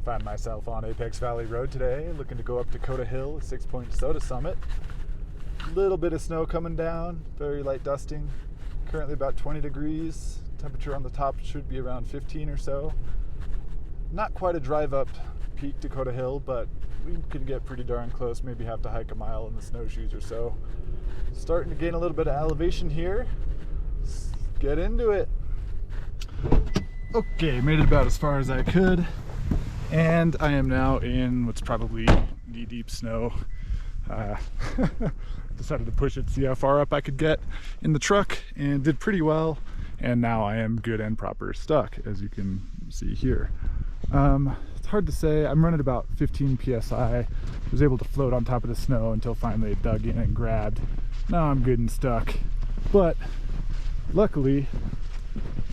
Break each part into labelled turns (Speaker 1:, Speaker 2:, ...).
Speaker 1: Find myself on Apex Valley Road today, looking to go up Dakota Hill, 6-point SOTA summit. Little bit of snow coming down, very light dusting. Currently about 20 degrees. Temperature on the top should be around 15 or so. Not quite a drive up peak Dakota Hill, but we could get pretty darn close, maybe have to hike a mile in the snowshoes or so. Starting to gain a little bit of elevation here. Let's get into it. Okay, made it about as far as I could. And I am now in what's probably knee-deep snow. Decided to push it, see how far up I could get in the truck, and did pretty well. And now I am good and proper stuck, as you can see here. It's hard to say. I'm running about 15 psi. Was able to float on top of the snow until finally it dug in and grabbed. Now I'm good and stuck. But luckily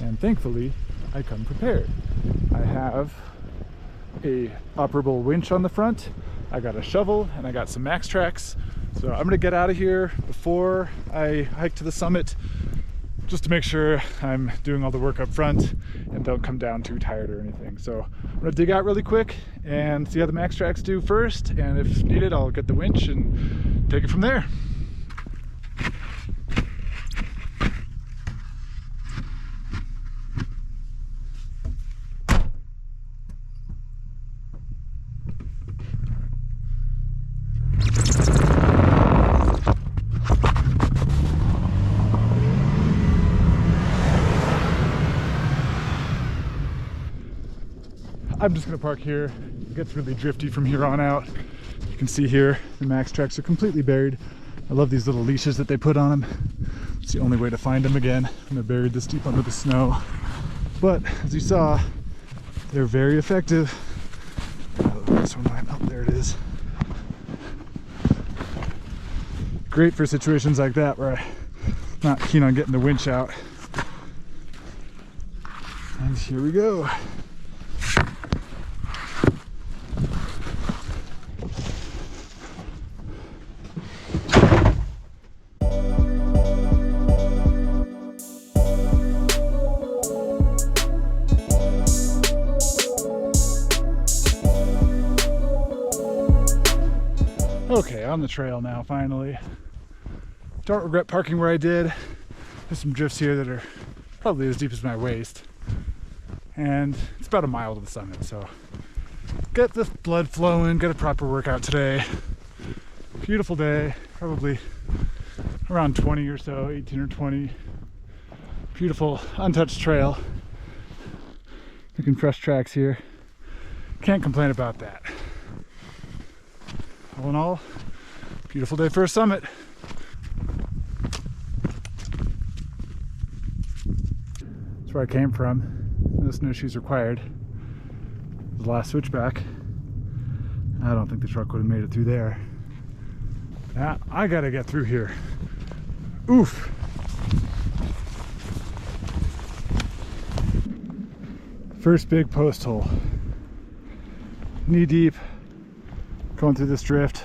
Speaker 1: and thankfully, I come prepared. I have a operable winch on the front, I got a shovel, and I got some maxtrax. So I'm gonna get out of here before I hike to the summit, just to make sure I'm doing all the work up front and don't come down too tired or anything. So I'm gonna dig out really quick and see how the maxtrax do first, and if needed I'll get the winch and take it from there. I'm just gonna park here. It gets really drifty from here on out. You can see here, the maxtrax are completely buried. I love these little leashes that they put on them. It's the only way to find them again when they're buried this deep under the snow. But as you saw, they're very effective. This one, oh, there it is. Great for situations like that where I'm not keen on getting the winch out. And here we go. Okay, on the trail now, finally. Don't regret parking where I did. There's some drifts here that are probably as deep as my waist. And it's about a mile to the summit, so get the blood flowing, get a proper workout today. Beautiful day, probably around 20 or so, 18 or 20. Beautiful, untouched trail. Looking fresh tracks here. Can't complain about that. All in all, beautiful day for a summit. That's where I came from. No snowshoes required. The last switchback. I don't think the truck would have made it through there. Now I gotta get through here. Oof. First big post hole. Knee deep. Going through this drift.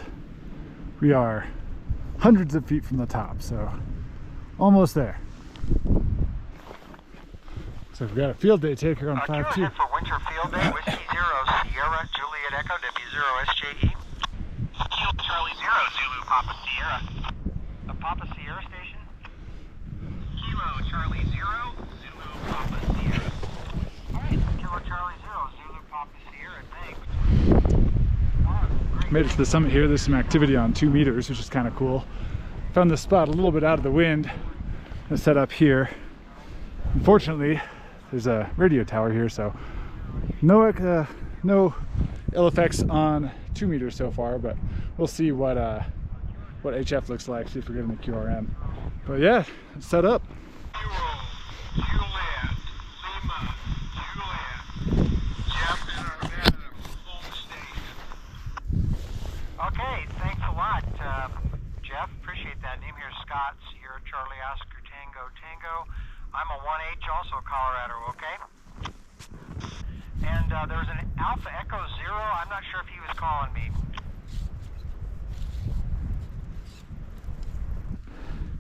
Speaker 1: We are hundreds of feet from the top, so almost there. So we've got a field day taker on 5-2.
Speaker 2: For winter field day, Whiskey 0 Sierra Juliet Echo W0 SJE. Kilo Charlie 0 Zulu Papa Sierra. The Papa Sierra station. Kilo Charlie 0 Zulu Papa Sierra. Alright, Kilo Charlie 0 Zulu Papa Sierra, thanks.
Speaker 1: Made it to the summit here. There's some activity on 2 meters, which is kind of cool. Found this spot a little bit out of the wind. I'm set up here. Unfortunately, there's a radio tower here, so no ill effects on 2 meters so far, but we'll see what HF looks like, see if we're getting the QRM. But yeah, it's set up.
Speaker 2: Okay, thanks a lot, Jeff. Appreciate that. Name here is Scott, Sierra Charlie Oscar Tango Tango. I'm a 1H, also Colorado, okay? And there was an Alpha Echo 0. I'm not sure if he was calling me.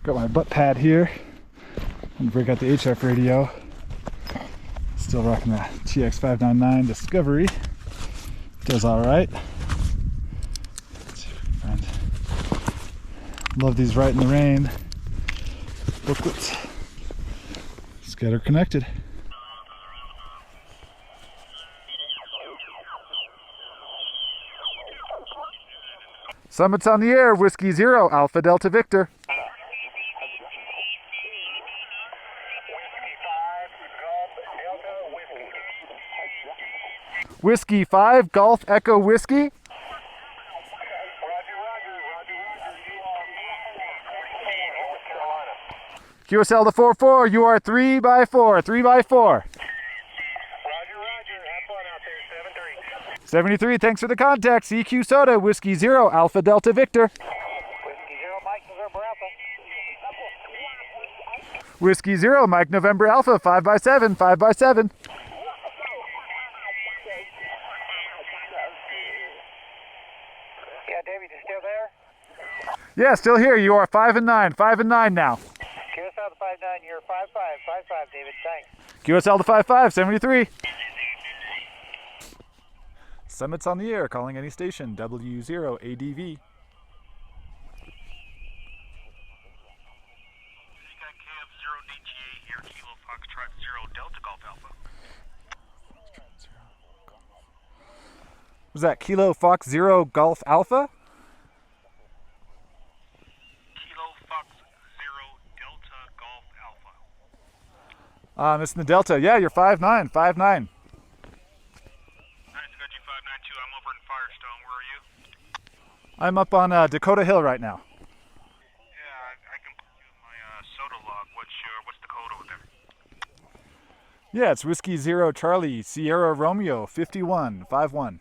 Speaker 1: Got my butt pad here. And break out the HF radio. Still rocking the TX599 Discovery. Does all right. Let's see if we can find. Love these right in the rain booklets. Let's get her connected. Summits on the air, Whiskey 0, Alpha Delta Victor. Whiskey 5, Golf Echo Whiskey. QSL to 4-4, you are 3x4, 3x4. 73, thanks for the contact. CQ SOTA, Whiskey 0, Alpha Delta Victor. Whiskey 0, Mike November Alpha, 5x7, 5x7.
Speaker 2: Yeah, David, you still there?
Speaker 1: Yeah, still here. You are 5 and 9, 5 and 9 now.
Speaker 2: QSL to 5-9, you're 5-5, 5-5, David, thanks.
Speaker 1: QSL to 5-5, 73. Summits on the air, calling any station, W0 ADV.
Speaker 2: Here, Kilo Foxtrot 0 Delta Golf Alpha.
Speaker 1: Was that Kilo Fox 0 Golf Alpha?
Speaker 2: Kilo Fox 0 Delta Golf Alpha.
Speaker 1: Missing the Delta. Yeah, you're 5'9", 5'9".
Speaker 2: Nice, I got you 592. I'm over in Firestone. Where are you?
Speaker 1: I'm up on Dakota Hill right now.
Speaker 2: Yeah, I can put you in my SOTA log. What's the code over there?
Speaker 1: Yeah, it's Whiskey 0 Charlie Sierra Romeo 51 51.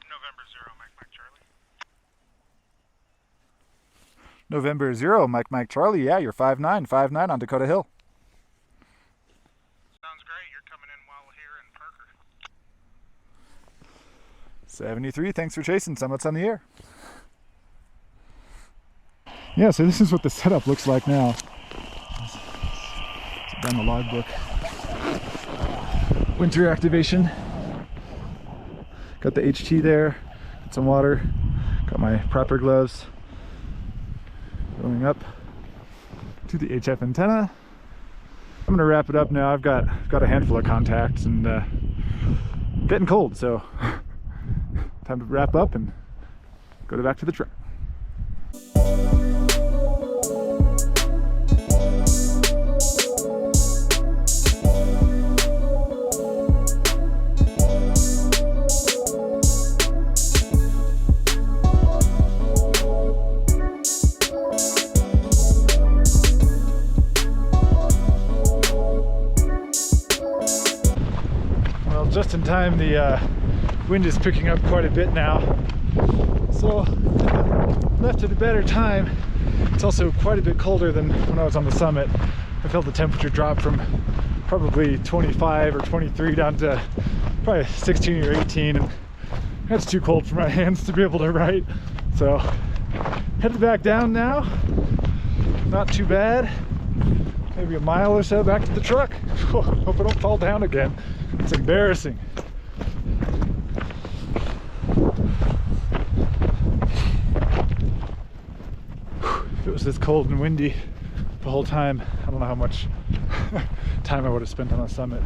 Speaker 2: November 0, Mike Charlie.
Speaker 1: November 0 Mike Charlie. Yeah, you're 5'9", 5'9" on Dakota Hill.
Speaker 2: Sounds great. You're coming in while here in Parker.
Speaker 1: 73, thanks for chasing. Summits on the air. Yeah, so this is what the setup looks like now. Down the logbook. Winter activation. Got the HT there. Got some water. Got my proper gloves. Going up to the HF antenna. I'm gonna wrap it up now. I've got a handful of contacts and getting cold, so time to wrap up and go back to the truck. Just in time, the wind is picking up quite a bit now, so left at a better time. It's also quite a bit colder than when I was on the summit. I felt the temperature drop from probably 25 or 23 down to probably 16 or 18, and that's too cold for my hands to be able to write. So headed back down now. Not too bad. Maybe a mile or so back to the truck. Hope I don't fall down again. It's embarrassing. If it was this cold and windy the whole time, I don't know how much time I would have spent on the summit.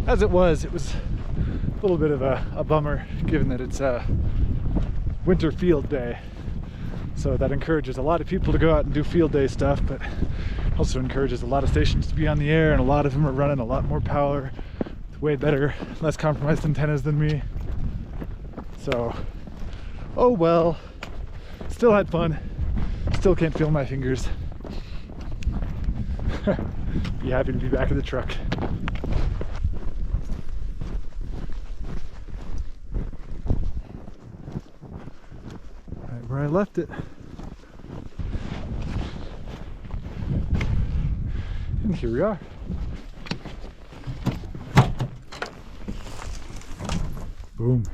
Speaker 1: As it was a little bit of a bummer, given that it's a winter field day. So that encourages a lot of people to go out and do field day stuff, but also encourages a lot of stations to be on the air, and a lot of them are running a lot more power, way better, less compromised antennas than me. So, oh well, still had fun, still can't feel my fingers. Be happy to be back in the truck. Right where I left it. And here we are. Boom.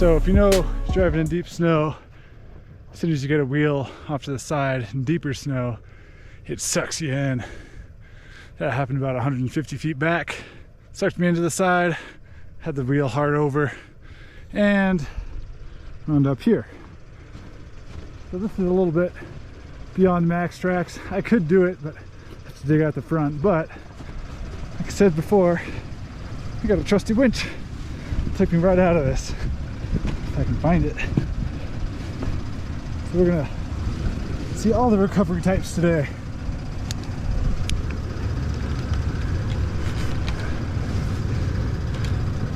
Speaker 1: So if you know driving in deep snow, as soon as you get a wheel off to the side in deeper snow, it sucks you in. That happened about 150 feet back. Sucked me into the side, had the wheel hard over, and wound up here. So this is a little bit beyond maxtrax. I could do it, but I have to dig out the front. But like I said before, I got a trusty winch. Took me right out of this, if I can find it. So we're gonna see all the recovery types today.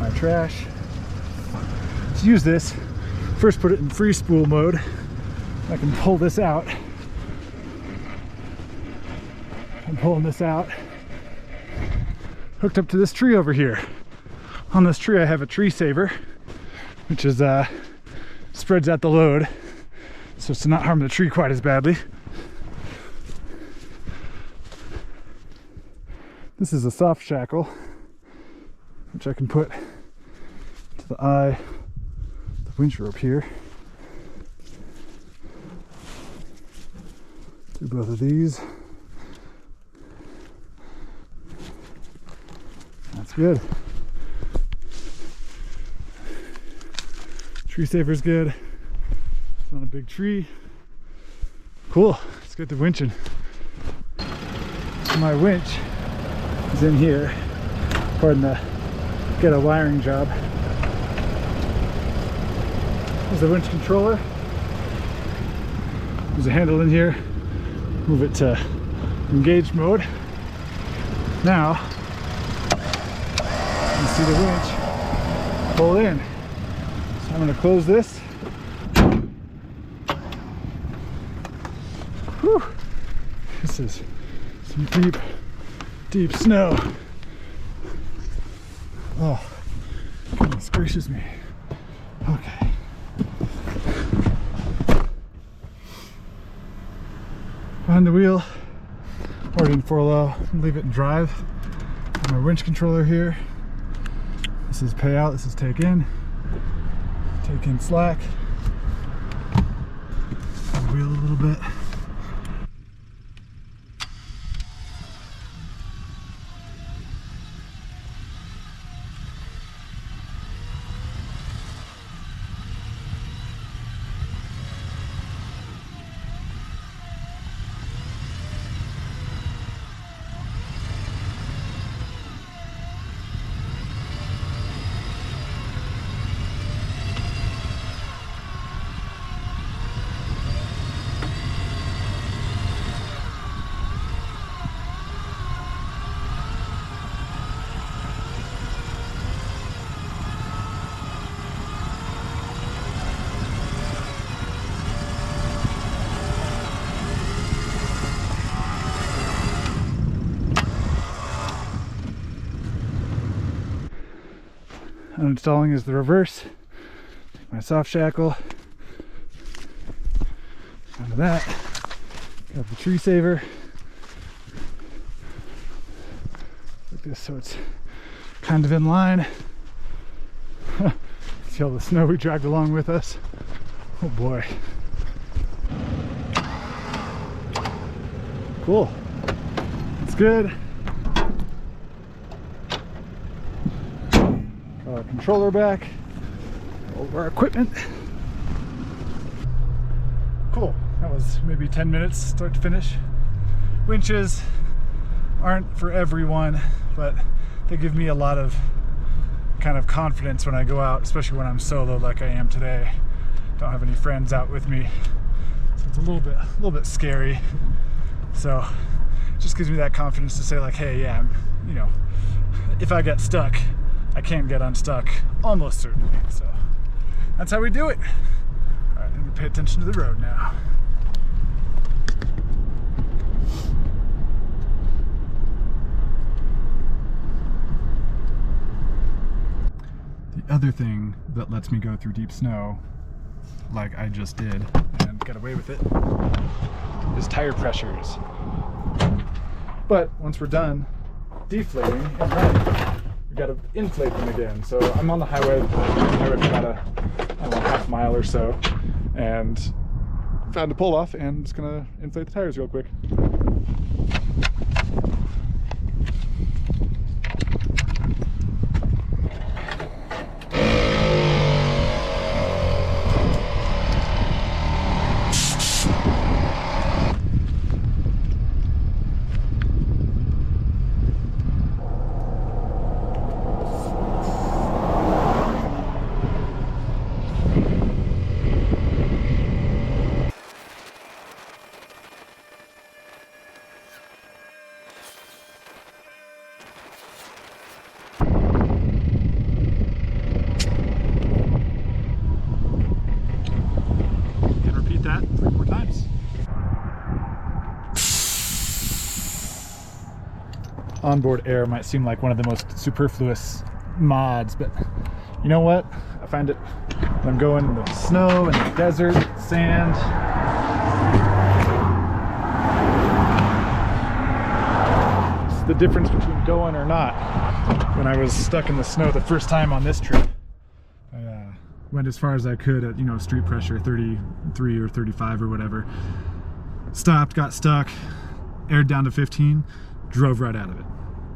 Speaker 1: My trash. To use this, first put it in free spool mode. I can pull this out. I'm pulling this out. Hooked up to this tree over here. On this tree I have a tree saver, which is spreads out the load so as to not harm the tree quite as badly. This is a soft shackle, which I can put to the eye, the winch rope here. Do both of these. That's good. Tree saver's good. It's on a big tree. Cool. Let's get the winching. My winch is in here. Pardon the ghetto wiring job. There's the winch controller. There's a handle in here. Move it to engaged mode. Now, you see the winch pull in. So I'm going to close this. Whew. This is some deep, deep snow. Oh, goodness gracious me. Okay. Behind the wheel, already in 4-low, leave it in drive. My winch controller here. This is pay out, this is take in. Take in slack. The wheel a little bit. Uninstalling is the reverse. Take my soft shackle. Out of that. Got the tree saver. Like this so it's kind of in line. See all the snow we dragged along with us. Oh boy. Cool. It's good. Our controller back, over our equipment. Cool, that was maybe 10 minutes start to finish. Winches aren't for everyone, but they give me a lot of kind of confidence when I go out, especially when I'm solo like I am today. Don't have any friends out with me, so it's a little bit scary. So it just gives me that confidence to say like, hey, yeah, you know, if I get stuck, I can't get unstuck, almost certainly. So that's how we do it. All right, I'm gonna pay attention to the road now. The other thing that lets me go through deep snow, like I just did, and got away with it, is tire pressures. But once we're done deflating and running, we got to inflate them again. So I'm on the highway for about a, I don't know, half mile or so, and found a pull off, and just gonna inflate the tires real quick. That 3 more times. Onboard air might seem like one of the most superfluous mods, but you know what? I find it when I'm going in the snow and the desert, sand. It's the difference between going or not. When I was stuck in the snow the first time on this trip, went as far as I could at, you know, street pressure 33 or 35 or whatever. Stopped, got stuck, aired down to 15, drove right out of it.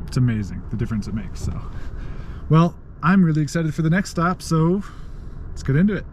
Speaker 1: It's amazing the difference it makes. So, well, I'm really excited for the next stop, so let's get into it.